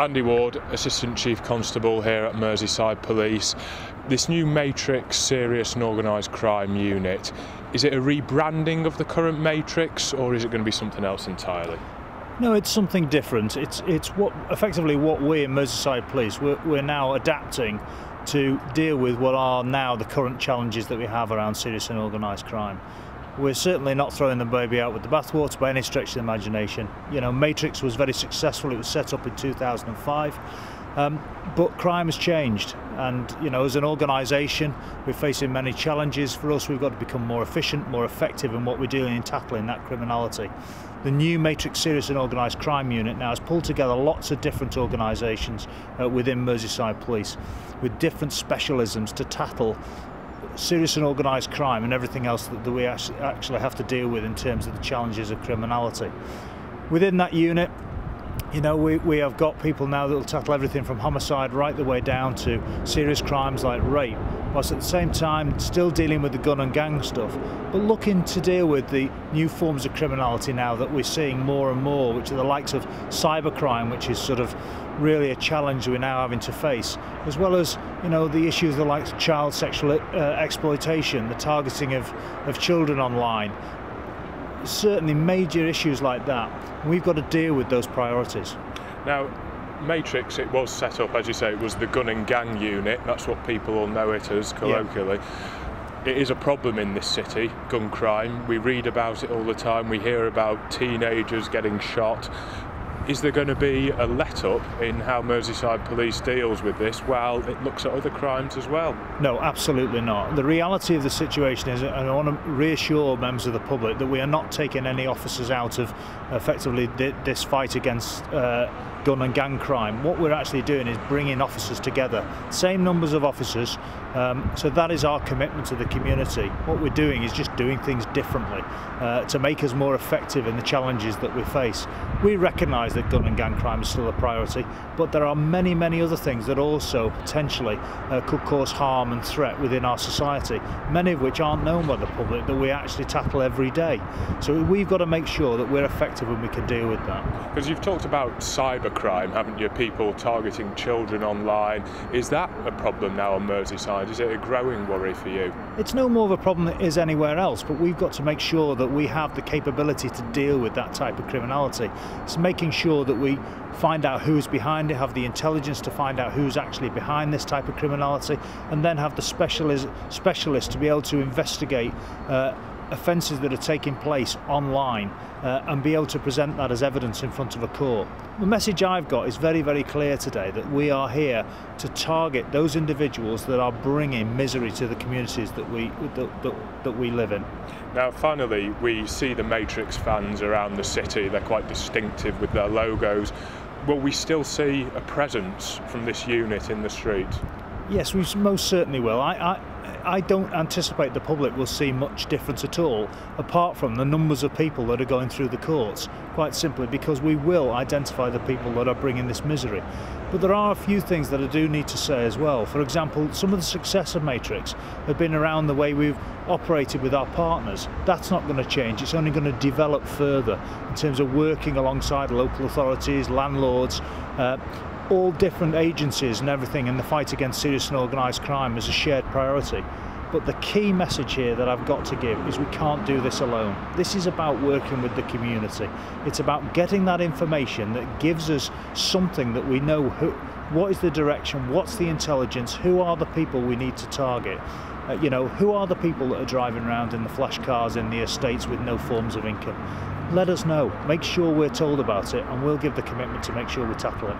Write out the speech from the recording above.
Andy Ward, Assistant Chief Constable here at Merseyside Police. This new Matrix Serious and Organised Crime Unit, is it a rebranding of the current Matrix, or is it going to be something else entirely? No, it's something different. It's effectively what we in Merseyside Police, we're now adapting to deal with what are now the current challenges that we have around serious and organised crime. We're certainly not throwing the baby out with the bathwater by any stretch of the imagination. You know, Matrix was very successful. It was set up in 2005, but crime has changed. And you know, as an organisation, we're facing many challenges. For us, we've got to become more efficient, more effective in what we're doing in tackling that criminality. The new Matrix Serious and Organised Crime Unit now has pulled together lots of different organisations within Merseyside Police with different specialisms to tackle serious and organised crime and everything else that we actually have to deal with in terms of the challenges of criminality. Within that unit, you know, we have got people now that will tackle everything from homicide right the way down to serious crimes like rape, whilst at the same time still dealing with the gun and gang stuff, but looking to deal with the new forms of criminality now that we're seeing more and more, which are the likes of cybercrime, which is sort of really a challenge we're now having to face, as well as, you know, the issues of the likes of child sexual exploitation, the targeting of children online. Certainly major issues like that. We've got to deal with those priorities. Now, Matrix, it was set up, as you say, it was the gun and gang unit. That's what people will know it as colloquially. Yeah. It is a problem in this city, gun crime. We read about it all the time. We hear about teenagers getting shot. Is there going to be a let-up in how Merseyside Police deals with this while it looks at other crimes as well? No, absolutely not. The reality of the situation is, and I want to reassure members of the public, that we are not taking any officers out of effectively this fight against gun and gang crime. What we're actually doing is bringing officers together, same numbers of officers, so that is our commitment to the community. What we're doing is just doing things differently to make us more effective in the challenges that we face. We recognise that gun and gang crime is still a priority, but there are many, many other things that also potentially could cause harm and threat within our society, many of which aren't known by the public, that we actually tackle every day. So we've got to make sure that we're effective and we can deal with that. Because you've talked about cybercrime, haven't you? People targeting children online. Is that a problem now on Merseyside? Is it a growing worry for you? It's no more of a problem than it is anywhere else, but we've got to make sure that we have the capability to deal with that type of criminality. It's making sure that we find out who's behind it, have the intelligence to find out who's actually behind this type of criminality, and then have the specialists to be able to investigate offences that are taking place online and be able to present that as evidence in front of a court. The message I've got is very, very clear today, that we are here to target those individuals that are bringing misery to the communities that we live in. Now finally, we see the Matrix fans around the city. They're quite distinctive with their logos. Will we still see a presence from this unit in the street? Yes, we most certainly will. I don't anticipate the public will see much difference at all, apart from the numbers of people that are going through the courts, quite simply because we will identify the people that are bringing this misery. But there are a few things that I do need to say as well. For example, some of the success of Matrix have been around the way we've operated with our partners. That's not going to change. It's only going to develop further in terms of working alongside local authorities, landlords, all different agencies and everything in the fight against serious and organised crime is a shared priority. But the key message here that I've got to give is we can't do this alone. This is about working with the community. It's about getting that information that gives us something that we know what is the direction, what's the intelligence, who are the people we need to target. You know, who are the people that are driving around in the flash cars in the estates with no forms of income? Let us know. Make sure we're told about it, and we'll give the commitment to make sure we tackle it.